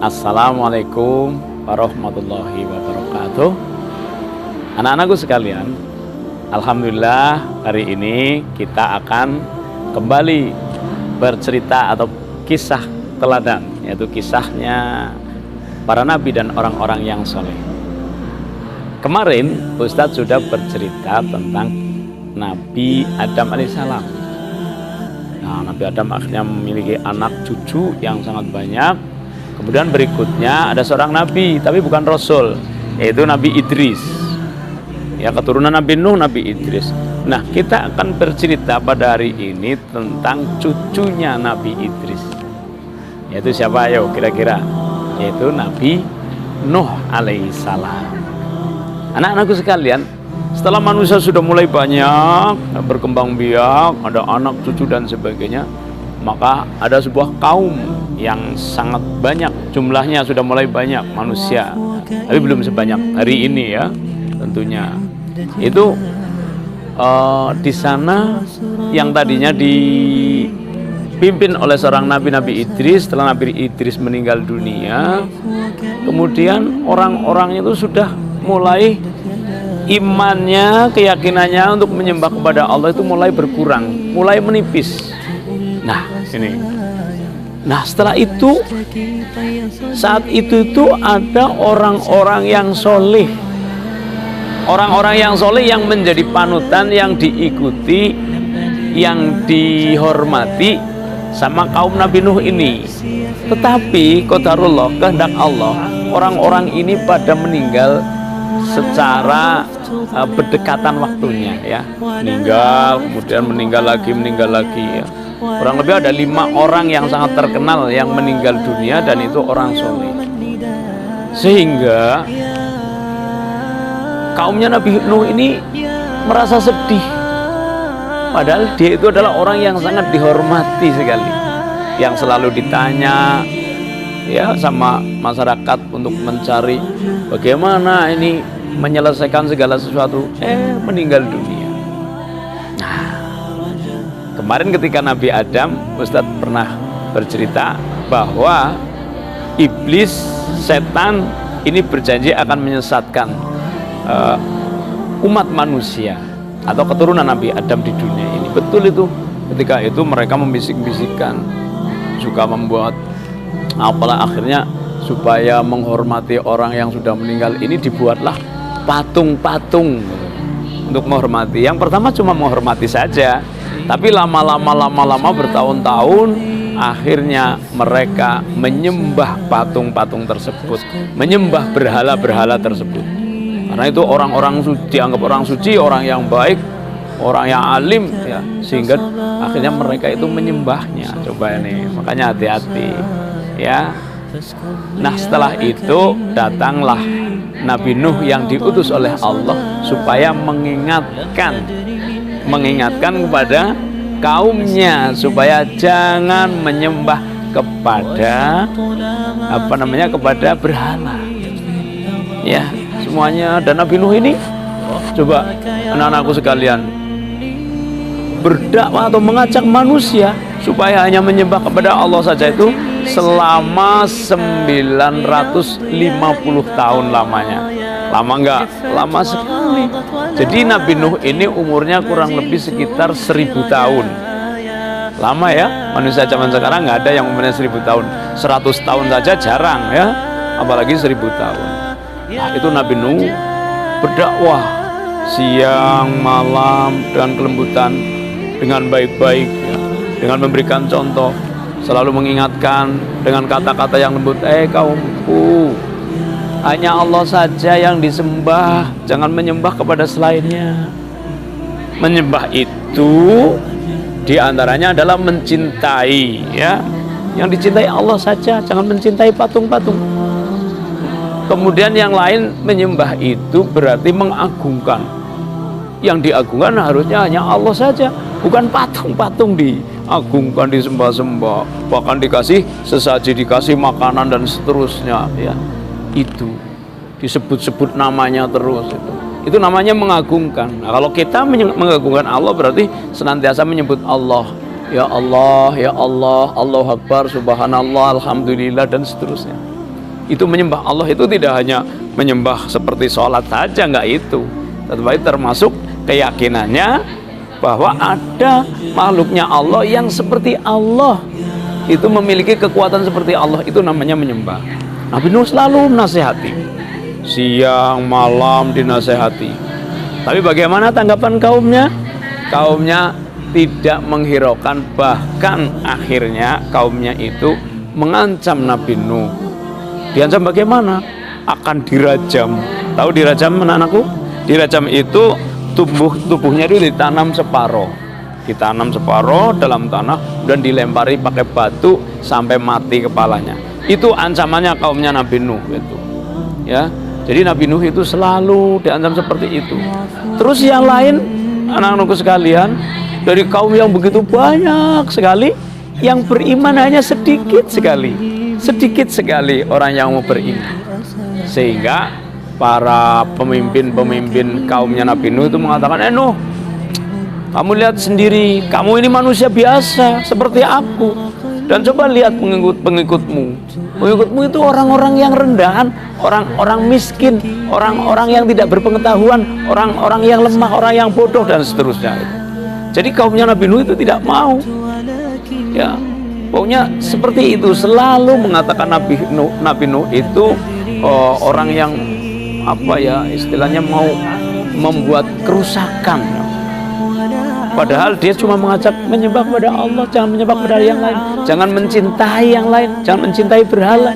Assalamualaikum warahmatullahi wabarakatuh. Anak-anakku sekalian, alhamdulillah hari ini kita akan kembali bercerita atau kisah teladan, yaitu kisahnya para nabi dan orang-orang yang soleh. Kemarin Ustadz sudah bercerita tentang Nabi Adam alaihissalam. Nah, Nabi Adam akhirnya memiliki anak cucu yang sangat banyak. Kemudian berikutnya ada seorang nabi, tapi bukan rasul, yaitu Nabi Idris. Ya, keturunan Nabi Nuh, Nabi Idris. Nah, kita akan bercerita pada hari ini tentang cucunya Nabi Idris. Yaitu siapa? Ayo kira-kira. Yaitu Nabi Nuh alaihissalam. Anak-anakku sekalian, setelah manusia sudah mulai banyak berkembang biak, ada anak, cucu dan sebagainya, maka ada sebuah kaum yang sangat banyak, jumlahnya sudah mulai banyak manusia, tapi belum sebanyak hari ini ya, tentunya. Itu di sana yang tadinya dipimpin oleh seorang Nabi Idris. Setelah Nabi Idris meninggal dunia, kemudian orang-orang itu sudah mulai imannya, keyakinannya untuk menyembah kepada Allah itu mulai berkurang, mulai menipis. Nah, ini. Nah, setelah itu, saat itu ada orang-orang yang soleh. Orang-orang yang soleh yang menjadi panutan, yang diikuti, yang dihormati sama kaum Nabi Nuh ini. Tetapi qadarullah, kehendak Allah, orang-orang ini pada meninggal secara berdekatan waktunya ya, meninggal lagi ya. Kurang lebih ada 5 orang yang sangat terkenal yang meninggal dunia, dan itu orang soleh. Sehingga kaumnya Nabi Nuh ini merasa sedih, padahal dia itu adalah orang yang sangat dihormati sekali, yang selalu ditanya ya sama masyarakat untuk mencari bagaimana ini menyelesaikan segala sesuatu, meninggal dunia. Nah, kemarin ketika Nabi Adam, Ustadz pernah bercerita bahwa iblis, setan ini berjanji akan menyesatkan umat manusia atau keturunan Nabi Adam di dunia ini. Betul itu. Ketika itu mereka membisik-bisikkan, juga membuat apalah, akhirnya supaya menghormati orang yang sudah meninggal ini dibuatlah patung-patung untuk menghormati. Yang pertama cuma menghormati saja, tapi lama-lama bertahun-tahun akhirnya mereka menyembah patung-patung tersebut, menyembah berhala-berhala tersebut. Karena itu orang-orang suci, dianggap orang suci, orang yang baik, orang yang alim ya, sehingga akhirnya mereka itu menyembahnya. Coba ini, makanya hati-hati ya. Nah, setelah itu datanglah Nabi Nuh yang diutus oleh Allah supaya mengingatkan kepada kaumnya supaya jangan menyembah kepada kepada berhala. Ya, semuanya. Dan Nabi Nuh ini, coba anak-anakku sekalian, berdakwah atau mengajak manusia supaya hanya menyembah kepada Allah saja itu selama 950 tahun lamanya. Lama enggak? Lama sekali. Jadi Nabi Nuh ini umurnya kurang lebih sekitar 1000 tahun. Lama ya, manusia zaman sekarang nggak ada yang umurnya 1000 tahun. 100 tahun saja jarang ya, apalagi 1000 tahun. Nah, itu Nabi Nuh berdakwah siang malam dengan kelembutan, dengan baik-baik ya, dengan memberikan contoh, selalu mengingatkan dengan kata-kata yang lembut, kaumku, hanya Allah saja yang disembah, jangan menyembah kepada selainnya. Menyembah itu diantaranya adalah mencintai ya, yang dicintai Allah saja, jangan mencintai patung-patung. Kemudian yang lain, menyembah itu berarti mengagungkan. Yang diagungkan harusnya hanya Allah saja, bukan patung-patung diagungkan, disembah-sembah, bahkan dikasih sesaji, dikasih makanan dan seterusnya ya. Itu disebut-sebut namanya terus, itu namanya mengagungkan. Nah, kalau kita mengagungkan Allah berarti senantiasa menyebut Allah, ya Allah, ya Allah, Allahu Akbar, Subhanallah, Alhamdulillah dan seterusnya. Itu menyembah Allah itu tidak hanya menyembah seperti sholat saja, enggak itu. Tetapi termasuk keyakinannya bahwa ada makhluknya Allah yang seperti Allah, itu memiliki kekuatan seperti Allah, itu namanya menyembah. Nabi Nuh selalu menasehati, siang malam dinasehati. Tapi bagaimana tanggapan kaumnya? Kaumnya tidak menghiraukan, bahkan akhirnya kaumnya itu mengancam Nabi Nuh. Diancam bagaimana? Akan dirajam. Tahu dirajam, anak-anakku? Dirajam itu tubuhnya itu ditanam separuh dalam tanah dan dilempari pakai batu sampai mati kepalanya. Itu ancamannya kaumnya Nabi Nuh itu. Ya. Jadi Nabi Nuh itu selalu diancam seperti itu. Terus yang lain, anak-anakku sekalian, dari kaum yang begitu banyak sekali, yang beriman hanya sedikit sekali orang yang mau beriman. Sehingga para pemimpin kaumnya Nabi Nuh itu mengatakan, Nuh, kamu lihat sendiri, kamu ini manusia biasa seperti aku, dan coba lihat pengikutmu itu orang-orang yang rendahan, orang-orang miskin, orang-orang yang tidak berpengetahuan, orang-orang yang lemah, orang yang bodoh, dan seterusnya. Jadi kaumnya Nabi Nuh itu tidak mau, ya, pokoknya seperti itu. Selalu mengatakan Nabi Nuh itu orang yang istilahnya mau membuat kerusakan. Padahal dia cuma mengajak menyembah kepada Allah, jangan menyembah kepada yang lain, jangan mencintai yang lain, jangan mencintai berhala.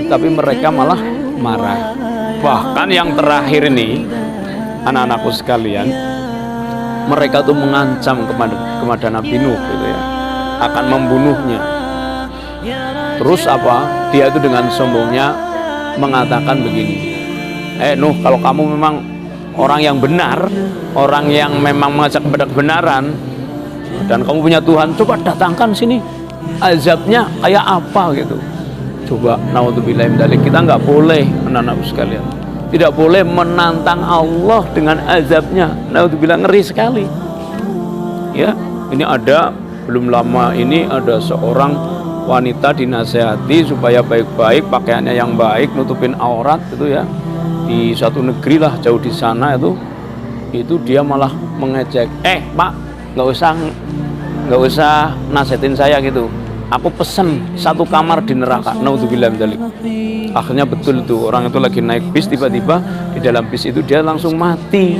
Tapi mereka malah marah. Bahkan yang terakhir ini, anak-anakku sekalian, mereka tuh mengancam kepada Nabi Nuh gitu ya, akan membunuhnya. Terus apa? Dia itu dengan sombongnya mengatakan begini, Nuh, kalau kamu memang orang yang benar, orang yang memang mengajak kepada kebenaran, dan kamu punya Tuhan, coba datangkan sini azabnya kayak apa gitu. Coba, naudzubillah min dzalik, kita nggak boleh, anak-anakku sekalian, tidak boleh menantang Allah dengan azabnya. Naudzubillah, ngeri sekali. Ya, ini belum lama ini ada seorang wanita dinasehati supaya baik-baik, pakaiannya yang baik, nutupin aurat gitu ya. Di suatu negeri lah jauh di sana itu dia malah mengejek, Pak, nggak usah nasihatin saya gitu, aku pesen satu kamar di neraka. Naudzubillah min dzalik. Akhirnya betul itu, orang itu lagi naik bis, tiba-tiba di dalam bis itu dia langsung mati.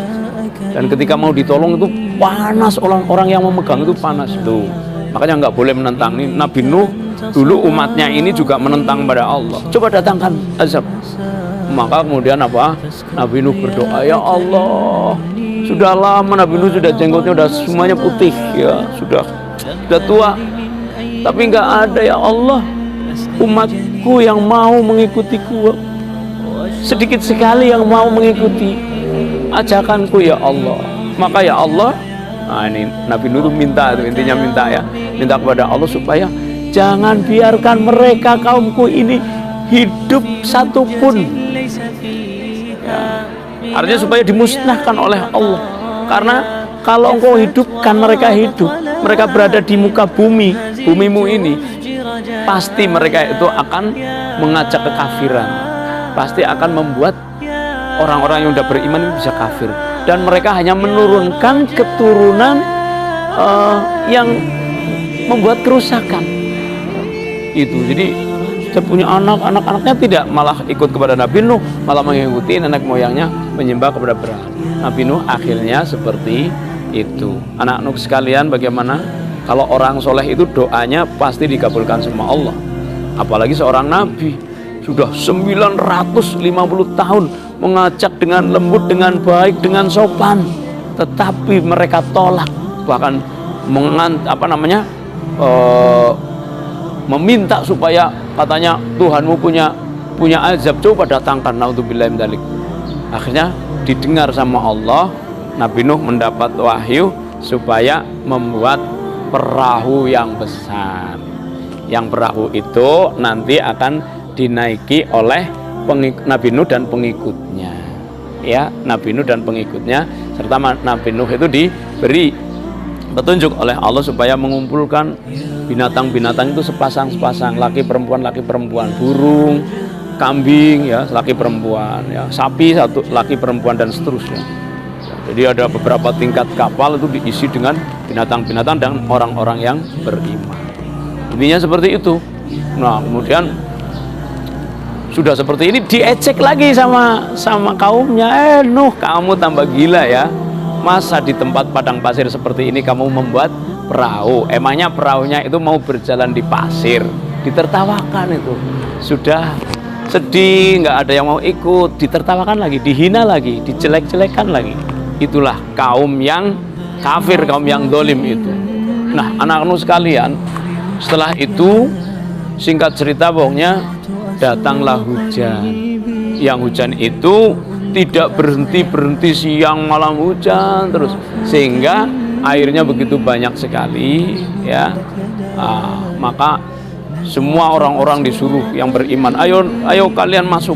Dan ketika mau ditolong itu panas, orang yang memegang itu panas tuh. Makanya nggak boleh menentang. Ini Nabi Nuh dulu umatnya ini juga menentang pada Allah, coba datangkan azab. Maka kemudian apa? Nabi Nuh berdoa, ya Allah, sudah lama Nabi Nuh sudah jenggotnya sudah semuanya putih ya, sudah tua, tapi nggak ada ya Allah umatku yang mau mengikutiku, sedikit sekali yang mau mengikuti ajakanku ya Allah. Maka ya Allah, ini Nabi Nuh minta, intinya minta kepada Allah supaya jangan biarkan mereka kaumku ini hidup satupun. Ya. Artinya supaya dimusnahkan oleh Allah. Karena kalau engkau hidupkan mereka hidup, mereka berada di muka bumimu ini, pasti mereka itu akan mengajak kekafiran, pasti akan membuat orang-orang yang sudah beriman itu bisa kafir, dan mereka hanya menurunkan keturunan yang membuat kerusakan. Itu jadi saya punya anak-anaknya tidak malah ikut kepada Nabi Nuh, malah mengikuti nenek moyangnya menyembah kepada berhala. Nabi Nuh akhirnya seperti itu. Anak-anak sekalian, bagaimana kalau orang soleh itu doanya pasti dikabulkan sama Allah. Apalagi seorang nabi sudah 950 tahun mengajak dengan lembut, dengan baik, dengan sopan, tetapi mereka tolak, bahkan meminta supaya katanya Tuhanmu punya azab, coba datangkan. Naudzubillah min dzalik. Akhirnya didengar sama Allah, Nabi Nuh mendapat wahyu supaya membuat perahu yang besar. Yang perahu itu nanti akan dinaiki oleh Nabi Nuh dan pengikutnya. Ya, Nabi Nuh dan pengikutnya, serta Nabi Nuh itu diberi petunjuk oleh Allah supaya mengumpulkan binatang-binatang itu sepasang-sepasang, laki perempuan, burung, kambing ya laki perempuan, ya sapi satu laki perempuan dan seterusnya. Jadi ada beberapa tingkat kapal itu diisi dengan binatang-binatang dan orang-orang yang beriman. Intinya seperti itu. Nah kemudian sudah seperti ini diecek lagi sama kaumnya. Nuh, kamu tambah gila ya. Masa di tempat padang pasir seperti ini kamu membuat perahu? Emangnya perahunya itu mau berjalan di pasir? Ditertawakan itu. Sudah sedih, nggak ada yang mau ikut, ditertawakan lagi, dihina lagi, dijelek-jelekan lagi. Itulah kaum yang kafir, kaum yang zalim itu. Nah, anak-anak sekalian, setelah itu singkat cerita pokoknya datanglah hujan. Yang hujan itu tidak berhenti siang malam hujan terus, sehingga airnya begitu banyak sekali ya. Maka semua orang-orang disuruh yang beriman, ayo kalian masuk.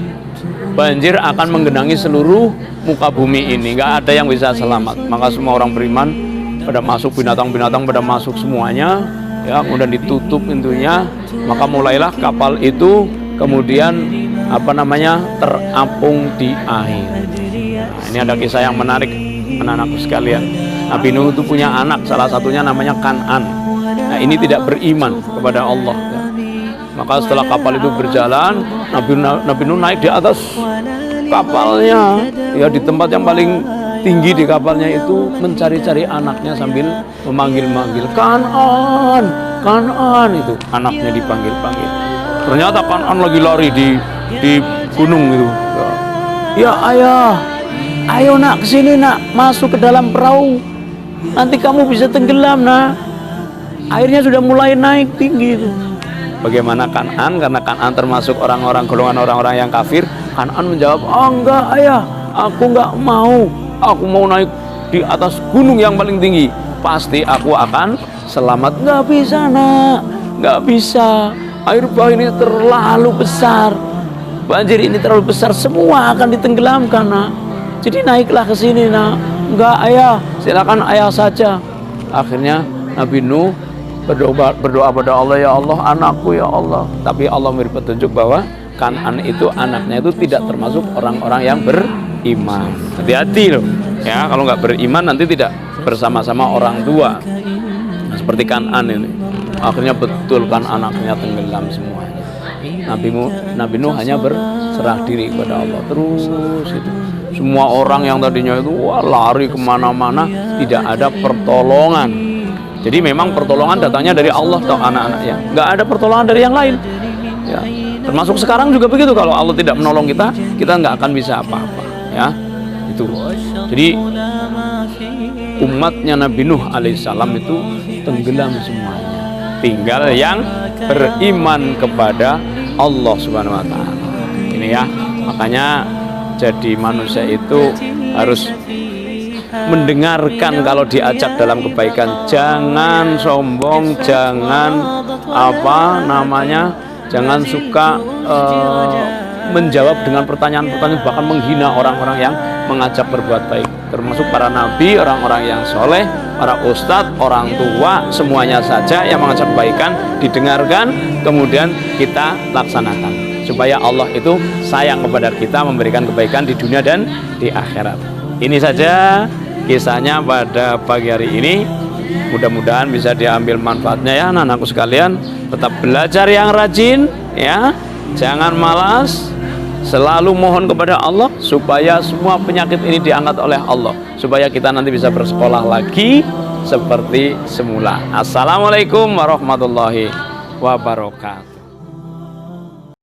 Banjir akan menggenangi seluruh muka bumi ini, nggak ada yang bisa selamat. Maka semua orang beriman pada masuk, binatang-binatang pada masuk semuanya ya, kemudian ditutup pintunya. Maka mulailah kapal itu kemudian terapung di air. Nah, ini ada kisah yang menarik anak-anakku sekalian. Nabi Nuh itu punya anak, salah satunya namanya Kan'an. Nah, ini tidak beriman kepada Allah ya. Maka setelah kapal itu berjalan, Nabi Nuh naik di atas kapalnya ya, di tempat yang paling tinggi di kapalnya itu, mencari-cari anaknya sambil memanggil-manggil, Kan'an, Kan'an. Itu anaknya dipanggil-panggil. Ternyata Kan'an lagi lari di gunung itu. Ya ayah, ayo nak kesini nak, masuk ke dalam perahu. Nanti kamu bisa tenggelam nak. Airnya sudah mulai naik tinggi itu. Bagaimana Kan'an? Karena Kan'an termasuk orang-orang golongan orang-orang yang kafir. Kan'an menjawab, oh enggak ayah, aku enggak mau. Aku mau naik di atas gunung yang paling tinggi. Pasti aku akan selamat. Enggak bisa nak, enggak bisa. Air bah ini terlalu besar, banjir ini terlalu besar, semua akan ditenggelamkan nak. Jadi naiklah ke sini nak. Enggak ayah, silakan ayah saja. Akhirnya Nabi Nuh berdoa pada Allah, ya Allah anakku ya Allah. Tapi Allah memberi petunjuk bahwa Kan'an itu anaknya itu tidak termasuk orang-orang yang beriman. Hati-hati loh ya, kalau nggak beriman nanti tidak bersama-sama orang tua. Nah, seperti Kan'an ini. Akhirnya betul kan anaknya tenggelam semuanya. Nabi Nuh hanya berserah diri kepada Allah terus itu. Semua orang yang tadinya itu lari kemana-mana, tidak ada pertolongan. Jadi memang pertolongan datangnya dari Allah atau anak-anaknya, nggak ada pertolongan dari yang lain ya. Termasuk sekarang juga begitu, kalau Allah tidak menolong kita nggak akan bisa apa-apa ya. Itu jadi umatnya Nabi Nuh alaihissalam itu tenggelam semuanya, tinggal yang beriman kepada Allah Subhanahu wa Ta'ala. Ini ya, makanya jadi manusia itu harus mendengarkan kalau diajak dalam kebaikan, jangan sombong, jangan jangan suka menjawab dengan pertanyaan-pertanyaan, bahkan menghina orang-orang yang mengajak berbuat baik, termasuk para nabi, orang-orang yang soleh, para ustadz, orang tua, semuanya saja yang mengajak kebaikan didengarkan, kemudian kita laksanakan supaya Allah itu sayang kepada kita, memberikan kebaikan di dunia dan di akhirat. Ini saja kisahnya pada pagi hari ini. Mudah-mudahan bisa diambil manfaatnya ya anak-anakku sekalian. Tetap belajar yang rajin ya, jangan malas, selalu mohon kepada Allah supaya semua penyakit ini diangkat oleh Allah, supaya kita nanti bisa bersekolah lagi seperti semula. Assalamualaikum warahmatullahi wabarakatuh.